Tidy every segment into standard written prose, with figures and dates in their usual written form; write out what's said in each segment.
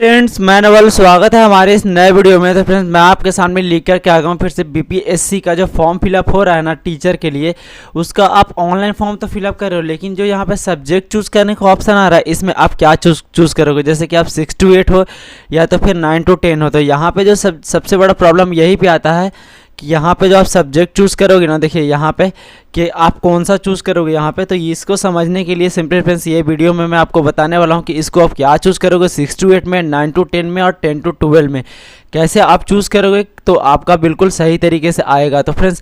Friends मैं नवल, स्वागत है हमारे इस नए वीडियो में। तो फ्रेंड्स मैं आपके सामने लेकर के आ गया हूँ फिर से बीपीएससी का जो फॉर्म फिलअप हो रहा है ना टीचर के लिए, उसका आप ऑनलाइन फॉर्म तो फिलअप कर रहे हो, लेकिन जो यहाँ पे सब्जेक्ट चूज़ करने का ऑप्शन आ रहा है इसमें आप क्या चूज़ करोगे। जैसे कि आप 6 to 8 हो या तो फिर 9 to 10 हो, तो यहाँ पर जो सबसे बड़ा प्रॉब्लम यही पे आता है कि यहाँ पे जो आप सब्जेक्ट चूज़ करोगे ना, देखिए यहाँ पे कि आप कौन सा चूज़ करोगे यहाँ पे। तो इसको समझने के लिए सिंपल फ्रेंड्स ये वीडियो में मैं आपको बताने वाला हूँ कि इसको आप क्या चूज़ करोगे 6 to 8 में, 9 to 10 में और 10 to 12 में कैसे आप चूज़ करोगे तो आपका बिल्कुल सही तरीके से आएगा। तो फ्रेंड्स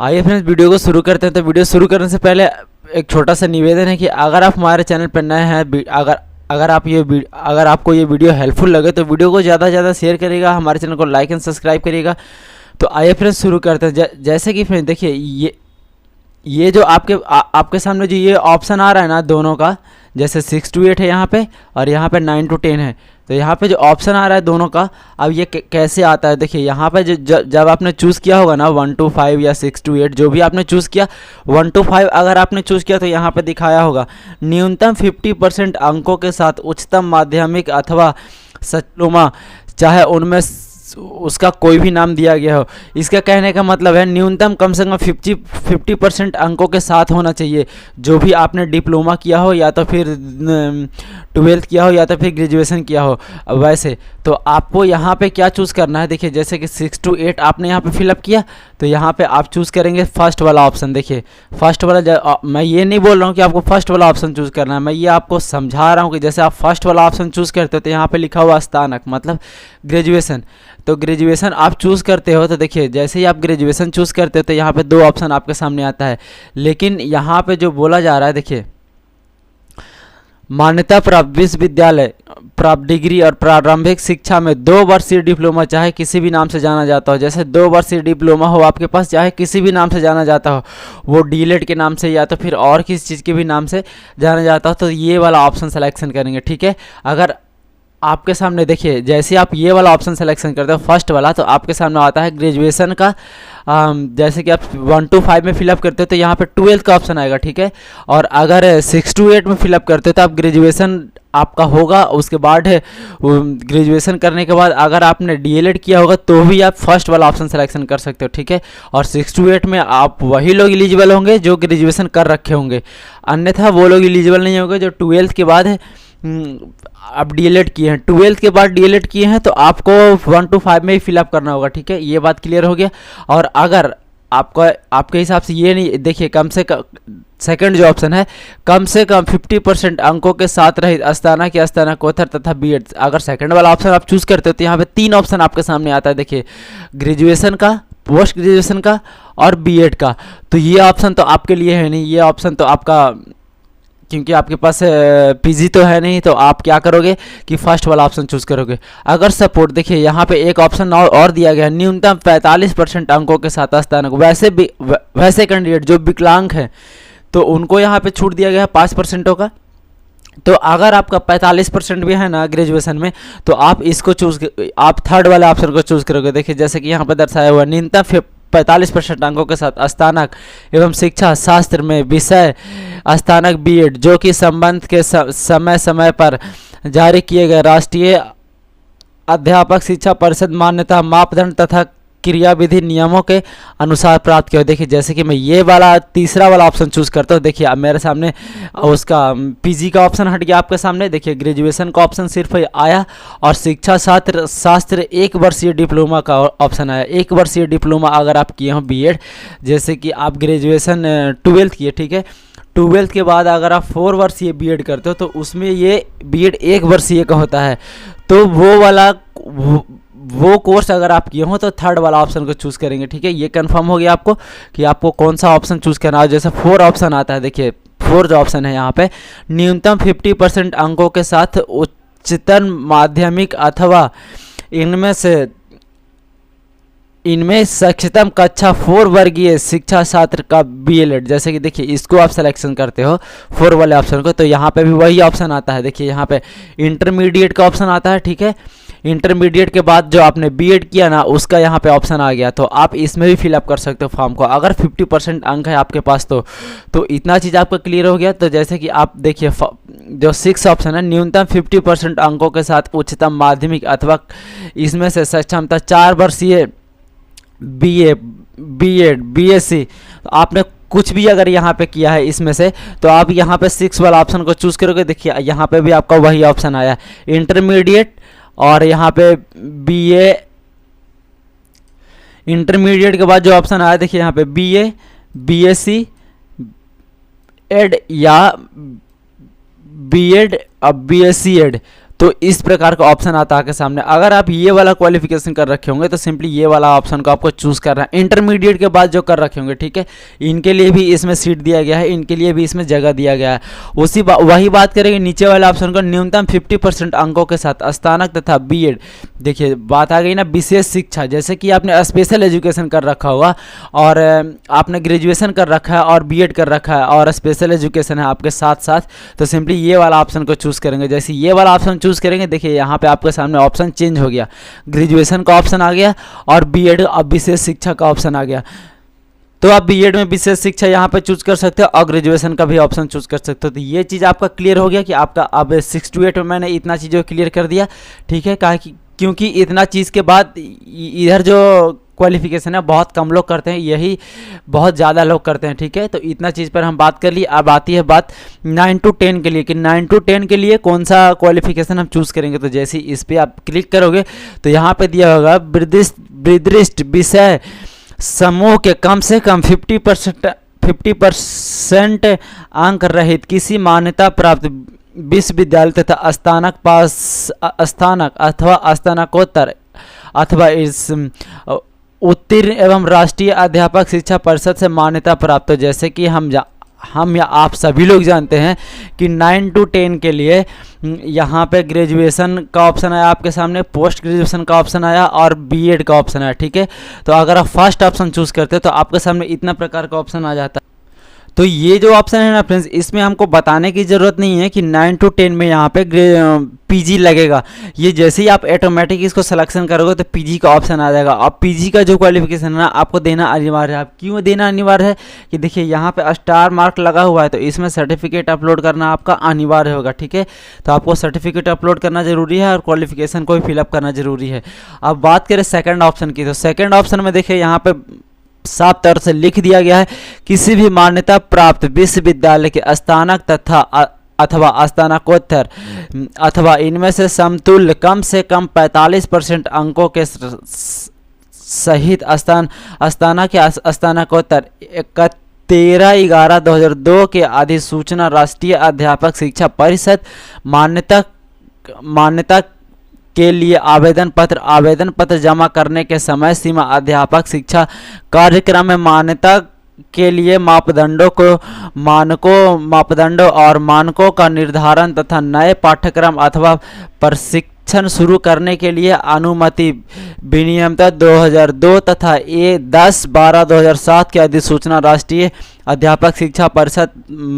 आइए फ्रेंड्स वीडियो को शुरू करते हैं। तो वीडियो शुरू करने से पहले एक छोटा सा निवेदन है कि अगर आप हमारे चैनल पर नए हैं, अगर आपको ये वीडियो हेल्पफुल लगे तो वीडियो को ज़्यादा से ज़्यादा शेयर करिएगा, हमारे चैनल को लाइक एंड सब्सक्राइब करिएगा। तो आइए फ्रेंड्स शुरू करते हैं। जैसे कि फ्रेंड्स देखिए ये जो आपके सामने जो ये ऑप्शन आ रहा है ना दोनों का, जैसे 6 to 8 है यहाँ पे और यहाँ पे 9 to 10 है, तो यहाँ पे जो ऑप्शन आ रहा है दोनों का, अब ये कैसे आता है देखिए यहाँ पे जब आपने चूज़ किया होगा ना 1 to 5 या 6 to 8 जो भी आपने चूज़ किया, 1 to 5 अगर आपने चूज़ किया तो यहाँ पे दिखाया होगा न्यूनतम 50% अंकों के साथ उच्चतम माध्यमिक अथवा डिप्लोमा, चाहे उनमें उसका कोई भी नाम दिया गया हो। इसका कहने का मतलब है न्यूनतम कम से कम 50% अंकों के साथ होना चाहिए, जो भी आपने डिप्लोमा किया हो या तो फिर 12th किया हो या तो फिर ग्रेजुएशन किया हो। वैसे तो आपको यहाँ पे क्या चूज़ करना है, देखिए जैसे कि 6 to 8 आपने यहाँ पे फिलअप किया तो यहाँ पे आप चूज़ करेंगे फर्स्ट वाला ऑप्शन। देखिए फर्स्ट वाला, मैं ये नहीं बोल रहा हूँ कि आपको फर्स्ट वाला ऑप्शन चूज़ करना है, मैं ये आपको समझा रहा हूँ कि जैसे आप फर्स्ट वाला ऑप्शन चूज़ करते हो तो यहाँ पे लिखा हुआ स्नातक मतलब ग्रेजुएशन, तो ग्रेजुएशन आप चूज़ करते हो। तो देखिए जैसे ही आप ग्रेजुएशन चूज़ करते हो तो यहाँ पे 2 ऑप्शन आपके सामने आता है, लेकिन यहाँ पे जो बोला जा रहा है देखिए मान्यता प्राप्त विश्वविद्यालय प्राप्त डिग्री और प्रारंभिक शिक्षा में 2 वर्षीय डिप्लोमा चाहे किसी भी नाम से जाना जाता हो, जैसे 2 वर्षीय डिप्लोमा हो आपके पास चाहे किसी भी नाम से जाना जाता हो, वो डीलेट के नाम से या तो फिर और किसी चीज़ के भी नाम से जाना जाता हो, तो ये वाला ऑप्शन सेलेक्शन करेंगे। ठीक है, अगर आपके सामने देखिए जैसे आप ये वाला ऑप्शन सिलेक्शन करते हो फर्स्ट वाला, तो आपके सामने आता है ग्रेजुएशन का, जैसे कि आप 1 to 5 में फिलअप करते हो तो यहाँ पे 12th का ऑप्शन आएगा। ठीक है, और अगर 6 to 8 में फिलअप करते हो तो आप ग्रेजुएशन आपका होगा, उसके बाद ग्रेजुएशन करने के बाद अगर आपने डीएलएड किया होगा तो भी आप फर्स्ट वाला ऑप्शन सिलेक्शन कर सकते हो। ठीक है, और 6 to 8 में आप वही लोग एलिजिबल होंगे जो ग्रेजुएशन कर रखे होंगे, अन्यथा वो लोग एलिजिबल नहीं होंगे जो 12th के बाद आप डीएलएड किए हैं, 12th के बाद डीएलएड किए हैं, तो आपको 1 to 5 में ही फिलअप करना होगा। ठीक है, ये बात क्लियर हो गया। और अगर आपके हिसाब से ये नहीं, देखिए कम से कम सेकंड जो ऑप्शन है कम से कम 50% अंकों के साथ रहित स्नातकोत्तर तथा बीएड, अगर सेकंड वाला ऑप्शन आप चूज़ करते हो तो यहाँ पे 3 ऑप्शन आपके सामने आता है। देखिए ग्रेजुएशन का, पोस्ट ग्रेजुएशन का और बीएड का, तो ये ऑप्शन तो आपके लिए है नहीं, ये ऑप्शन तो आपका, क्योंकि आपके पास पीजी तो है नहीं, तो आप क्या करोगे कि फर्स्ट वाला ऑप्शन चूज़ करोगे। अगर सपोर्ट देखिए यहाँ पे एक ऑप्शन और दिया गया है न्यूनतम 45% अंकों के साथ स्नातक, वैसे कैंडिडेट जो विकलांग हैं तो उनको यहाँ पे छूट दिया गया है 5% का। तो अगर आपका 45% भी है ना ग्रेजुएशन में तो आप इसको आप थर्ड वाले ऑप्शन को चूज़ करोगे। देखिए जैसे कि यहाँ पर दर्शाया हुआ न्यूनतम 45% अंकों के साथ स्नातक एवं शिक्षा शास्त्र में विषय स्नातक बीएड, जो कि संबंध के समय समय पर जारी किए गए राष्ट्रीय अध्यापक शिक्षा परिषद मान्यता मापदंड तथा क्रियाविधि नियमों के अनुसार प्राप्त किया। देखिए जैसे कि मैं ये वाला तीसरा वाला ऑप्शन चूज़ करता हूँ, देखिए अब मेरे सामने उसका पीजी का ऑप्शन हट गया आपके सामने। देखिए ग्रेजुएशन का ऑप्शन सिर्फ आया और शिक्षा शास्त्र 1 वर्षीय डिप्लोमा का ऑप्शन आया। 1 वर्षीय डिप्लोमा अगर आप किए हो बीएड, जैसे कि आप ग्रेजुएशन 12th किए, ठीक है, 12th के बाद अगर आप 4 वर्षीय बीएड करते हो तो उसमें ये बीएड 1 वर्षीय का होता है, तो वो कोर्स अगर आप किए हो तो थर्ड वाला ऑप्शन को चूज़ करेंगे। ठीक है, ये कंफर्म हो गया आपको कि आपको कौन सा ऑप्शन चूज़ करना है। जैसे 4 ऑप्शन आता है, देखिए 4 जो ऑप्शन है यहाँ पे न्यूनतम 50% अंकों के साथ उच्चतर माध्यमिक अथवा इनमें सक्षतम कक्षा 4 वर्गीय शिक्षा छात्र का बीएलएड, जैसे कि देखिए इसको आप सिलेक्शन करते हो 4 वाले ऑप्शन को, तो यहाँ पे भी वही ऑप्शन आता है। देखिए यहाँ पे इंटरमीडिएट का ऑप्शन आता है। ठीक है, इंटरमीडिएट के बाद जो आपने बीएड किया ना उसका यहाँ पे ऑप्शन आ गया, तो आप इसमें भी फिलअप कर सकते हो फॉर्म को अगर 50% अंक है आपके पास तो इतना चीज़ आपका क्लियर हो गया। तो जैसे कि आप देखिए जो 6 ऑप्शन है, न्यूनतम 50% अंकों के साथ उच्चतम माध्यमिक अथवा इसमें से सक्षमता 4 वर्षीय बीए, बीएड, बीएससी, तो आपने कुछ भी अगर यहाँ पे किया है इसमें से, तो आप यहाँ पे 6 वाला ऑप्शन को चूज़ करोगे। देखिए यहाँ पे भी आपका वही ऑप्शन आया, इंटरमीडिएट, और यहाँ पे बीए, इंटरमीडिएट के बाद जो ऑप्शन आया देखिए यहाँ पे बीए, बीएससी, एड या बीएड और बीएससी एड, तो इस प्रकार का ऑप्शन आता है आपके सामने। अगर आप ये वाला क्वालिफिकेशन कर रखे होंगे तो सिंपली ये वाला ऑप्शन को आपको चूज़ करना है। इंटरमीडिएट के बाद जो कर रखे होंगे, ठीक है, इनके लिए भी इसमें सीट दिया गया है, इनके लिए भी इसमें जगह दिया गया है। वही बात करेंगे नीचे वाले ऑप्शन को, न्यूनतम 50% अंकों के साथ स्नातक तथा बीएड। देखिए बात आ गई ना विशेष शिक्षा, जैसे कि आपने स्पेशल एजुकेशन कर रखा होगा और आपने ग्रेजुएशन कर रखा है और बीएड कर रखा है और स्पेशल एजुकेशन है आपके साथ साथ, तो सिंपली ये वाला ऑप्शन को चूज़ करेंगे। जैसे ये वाला ऑप्शन चूज़ करेंगे, देखिए यहाँ पे आपके सामने ऑप्शन चेंज हो गया, ग्रेजुएशन का ऑप्शन आ गया और बीएड अब विशेष शिक्षा का ऑप्शन आ गया। तो आप बीएड में विशेष शिक्षा यहाँ पे चूज कर सकते हो और ग्रेजुएशन का भी ऑप्शन चूज कर सकते हो। तो ये चीज़ आपका क्लियर हो गया कि आपका अब 6 to 8 में मैंने इतना चीज़ों क्लियर कर दिया, ठीक है, क्योंकि इतना चीज़ के बाद इधर जो क्वालिफिकेशन है बहुत कम लोग करते हैं, यही बहुत ज़्यादा लोग करते हैं, ठीक है। तो इतना चीज़ पर हम बात कर ली। अब आती है बात 9 to 10 के लिए कि 9 to 10 के लिए कौन सा क्वालिफिकेशन हम चूज़ करेंगे। तो जैसे इस पर आप क्लिक करोगे तो यहाँ पे दिया होगा निर्दिष्ट विषय समूह के कम से कम 50% अंक रहित किसी मान्यता प्राप्त विश्वविद्यालय तथा स्नातक अथवा स्नातकोत्तर अथवा इस उत्तीर्ण एवं राष्ट्रीय अध्यापक शिक्षा परिषद से मान्यता प्राप्त हो। जैसे कि हम या आप सभी लोग जानते हैं कि 9 to 10 के लिए यहाँ पे ग्रेजुएशन का ऑप्शन आया आपके सामने, पोस्ट ग्रेजुएशन का ऑप्शन आया और बीएड का ऑप्शन आया, ठीक है। तो अगर आप फर्स्ट ऑप्शन चूज़ करते हो तो आपके सामने इतना प्रकार का ऑप्शन आ जाता है। तो ये जो ऑप्शन है ना फ्रेंड्स, इसमें हमको बताने की ज़रूरत नहीं है कि 9 to 10 में यहाँ पे पीजी लगेगा। ये जैसे ही आप ऑटोमेटिक इसको सिलेक्शन करोगे तो पीजी का ऑप्शन आ जाएगा। अब पीजी का जो क्वालिफिकेशन है ना आपको देना अनिवार्य है। आप क्यों देना अनिवार्य है कि देखिए यहाँ पे स्टार मार्क लगा हुआ है, तो इसमें सर्टिफिकेट अपलोड करना आपका अनिवार्य होगा, ठीक है। तो आपको सर्टिफिकेट अपलोड करना जरूरी है और क्वालिफिकेशन को भी फिलअप करना जरूरी है। अब बात करें सेकेंड ऑप्शन की, तो सेकेंड ऑप्शन में देखिए यहाँ पे साफ तौर से लिख दिया गया है, किसी भी मान्यता प्राप्त विश्वविद्यालय के स्नातक तथा अथवा स्नातकोत्तर अथवा इनमें से समतुल्य कम से कम 45% अंकों के सहित स्नातक या स्नातकोत्तर 13/11/2002 के अधिसूचना राष्ट्रीय अध्यापक शिक्षा परिषद मान्यता के लिए आवेदन पत्र जमा करने के समय सीमा अध्यापक शिक्षा कार्यक्रम में मान्यता के लिए मापदंडों और मानकों का निर्धारण तथा नए पाठ्यक्रम अथवा प्रशिक्षण शुरू करने के लिए अनुमति विनियमित 2002 तथा 10/12/2007 की अधिसूचना राष्ट्रीय अध्यापक शिक्षा परिषद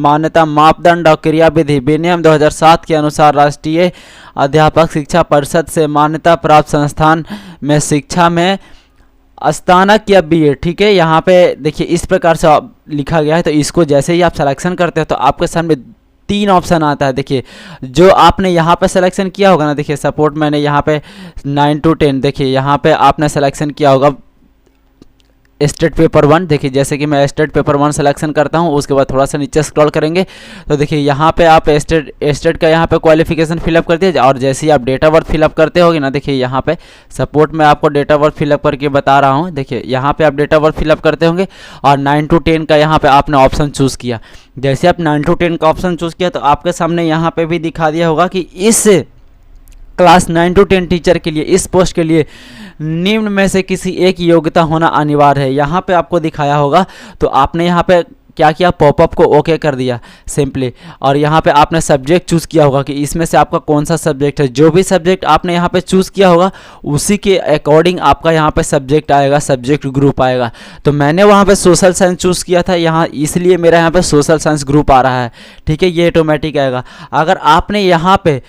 मान्यता मापदंड और क्रियाविधि विनियम 2007 के अनुसार राष्ट्रीय अध्यापक शिक्षा परिषद से मान्यता प्राप्त संस्थान में शिक्षा में स्नातक या बीएड, ठीक है। यहाँ पे देखिए इस प्रकार से लिखा गया है। तो इसको जैसे ही आप सिलेक्शन करते हो तो आपके सामने 3 ऑप्शन आता है। देखिए जो आपने यहाँ पे सिलेक्शन किया होगा ना, देखिए सपोर्ट मैंने यहाँ पे 9 to 10, देखिए यहाँ पे आपने सिलेक्शन किया होगा स्टेट पेपर 1। देखिए जैसे कि मैं स्टेट पेपर 1 सिलेक्शन करता हूँ, उसके बाद थोड़ा सा नीचे स्क्रॉल करेंगे तो देखिए यहाँ पे आप स्टेट का यहाँ पे क्वालिफिकेशन फिलअप कर दिया और जैसे ही आप डेट ऑफ बर्थ फिलअप करते होगे ना, देखिए यहाँ पे सपोर्ट में आपको डेट ऑफ बर्थ फिलअप करके बता रहा हूँ। देखिए यहाँ पे आप डेट ऑफ बर्थ फिलअप करते होंगे और 9 to 10 का यहाँ पे आपने ऑप्शन चूज़ किया। जैसे आप 9 to 10 का ऑप्शन चूज़ किया तो आपके सामने यहाँ पे भी दिखा दिया होगा कि इस क्लास 9 to 10 टीचर के लिए इस पोस्ट के लिए निम्न में से किसी एक योग्यता होना अनिवार्य है। यहाँ पे आपको दिखाया होगा तो आपने यहाँ पे क्या किया, पॉपअप को ओके कर दिया सिंपली, और यहाँ पे आपने सब्जेक्ट चूज़ किया होगा कि इसमें से आपका कौन सा सब्जेक्ट है। जो भी सब्जेक्ट आपने यहाँ पे चूज़ किया होगा उसी के अकॉर्डिंग आपका यहाँ पे सब्जेक्ट आएगा, सब्जेक्ट ग्रुप आएगा। तो मैंने वहाँ पे सोशल साइंस चूज़ किया था यहाँ, इसलिए मेरा यहाँ पे सोशल साइंस ग्रुप आ रहा है, ठीक है। ये ऑटोमेटिक आएगा। अगर आपने यहाँ पे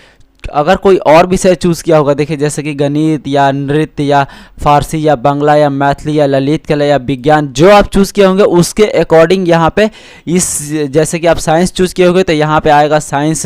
अगर कोई और विषय चूज़ किया होगा, देखिए जैसे कि गणित या नृत्य या फारसी या बांग्ला या मैथिली या ललित कला या विज्ञान, जो आप चूज़ किए होंगे उसके अकॉर्डिंग यहाँ पे इस, जैसे कि आप साइंस चूज़ किए होंगे तो यहाँ पे आएगा साइंस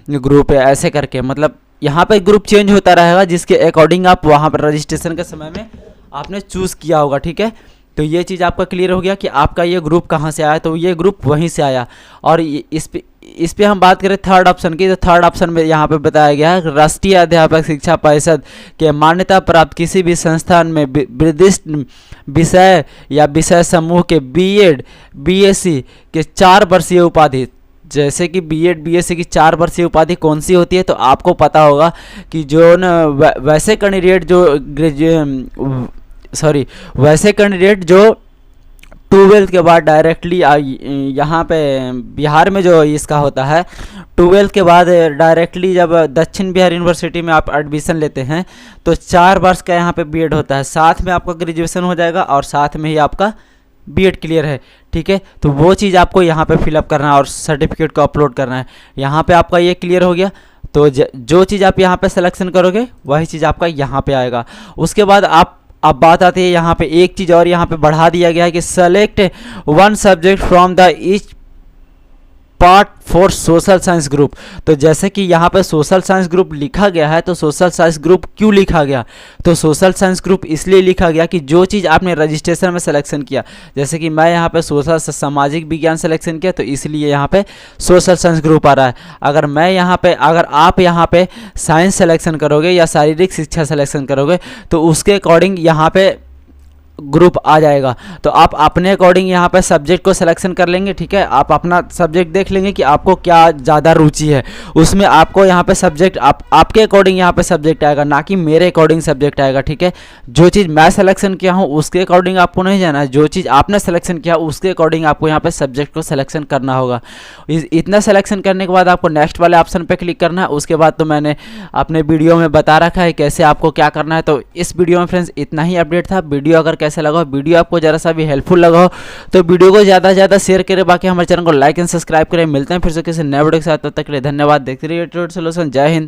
ग्रुप है, ऐसे करके मतलब यहाँ पे ग्रुप चेंज होता रहेगा जिसके अकॉर्डिंग आप वहाँ पर रजिस्ट्रेशन के समय में आपने चूज़ किया होगा। ठीक है, तो ये चीज़ आपका क्लियर हो गया कि आपका ये ग्रुप कहाँ से आया, तो ये ग्रुप वहीं से आया। और इस पे हम बात करें थर्ड ऑप्शन की, तो थर्ड ऑप्शन में यहाँ पे बताया गया है राष्ट्रीय अध्यापक शिक्षा परिषद के मान्यता प्राप्त किसी भी संस्थान में निर्दिष्ट विषय या विषय समूह के बीएड बीएससी के 4 वर्षीय उपाधि, जैसे कि बीएड बीएससी की 4 वर्षीय उपाधि कौन सी होती है, तो आपको पता होगा कि जो न वैसे कैंडिडेट जो 12th के बाद डायरेक्टली यहाँ पे बिहार में जो इसका होता है 12th के बाद डायरेक्टली जब दक्षिण बिहार यूनिवर्सिटी में आप एडमिशन लेते हैं तो 4 वर्ष का यहाँ पे बीएड होता है, साथ में आपका ग्रेजुएशन हो जाएगा और साथ में ही आपका बीएड क्लियर है। ठीक है, तो वो चीज़ आपको यहाँ पे फिलअप करना है और सर्टिफिकेट को अपलोड करना है। यहाँ पे आपका ये क्लियर हो गया, तो जो चीज़ आप यहाँ पे सिलेक्शन करोगे वही चीज़ आपका यहाँ पे आएगा। उसके बाद अब बात आती है यहाँ पे एक चीज़ और यहाँ पे बढ़ा दिया गया है कि select 1 subject from the each part for social science group. तो जैसे कि यहाँ पे सोशल साइंस ग्रुप लिखा गया है, तो सोशल साइंस ग्रुप क्यों लिखा गया, तो सोशल साइंस ग्रुप इसलिए लिखा गया कि जो चीज़ आपने रजिस्ट्रेशन में सिलेक्शन किया, जैसे कि मैं यहाँ पे सोशल सामाजिक विज्ञान सिलेक्शन किया तो इसलिए यहाँ पे सोशल साइंस ग्रुप आ रहा है। अगर आप यहाँ पे साइंस सिलेक्शन करोगे या शारीरिक शिक्षा सिलेक्शन करोगे तो उसके अकॉर्डिंग यहाँ पे ग्रुप आ जाएगा। तो आप अपने अकॉर्डिंग यहाँ पे सब्जेक्ट को सिलेक्शन कर लेंगे। ठीक है, आप अपना सब्जेक्ट देख लेंगे कि आपको क्या ज़्यादा रुचि है, उसमें आपको यहाँ पे सब्जेक्ट आपके अकॉर्डिंग यहाँ पे सब्जेक्ट आएगा, ना कि मेरे अकॉर्डिंग सब्जेक्ट आएगा। ठीक है, जो चीज़ मैं सिलेक्शन किया हूँ उसके अकॉर्डिंग आपको नहीं जाना है, जो चीज़ आपने सिलेक्शन किया उसके अकॉर्डिंग आपको यहाँ पे सब्जेक्ट को सिलेक्शन करना होगा। इतना सिलेक्शन करने के बाद आपको नेक्स्ट वाले ऑप्शन पर क्लिक करना है। उसके बाद तो मैंने अपने वीडियो में बता रखा है कैसे आपको क्या करना है। तो इस वीडियो में फ्रेंड्स इतना ही अपडेट था। वीडियो अगर कैसे लगा, वीडियो आपको जरा सा भी हेल्पफुल लगा हो तो वीडियो को ज़्यादा से ज़्यादा शेयर करें, बाकी हमारे चैनल को लाइक एंड सब्सक्राइब करें। मिलते हैं फिर से किसी नए वीडियो के साथ, तब तक के लिए धन्यवाद। देखते रहिए ट्रेड सॉल्यूशन। जय हिंद।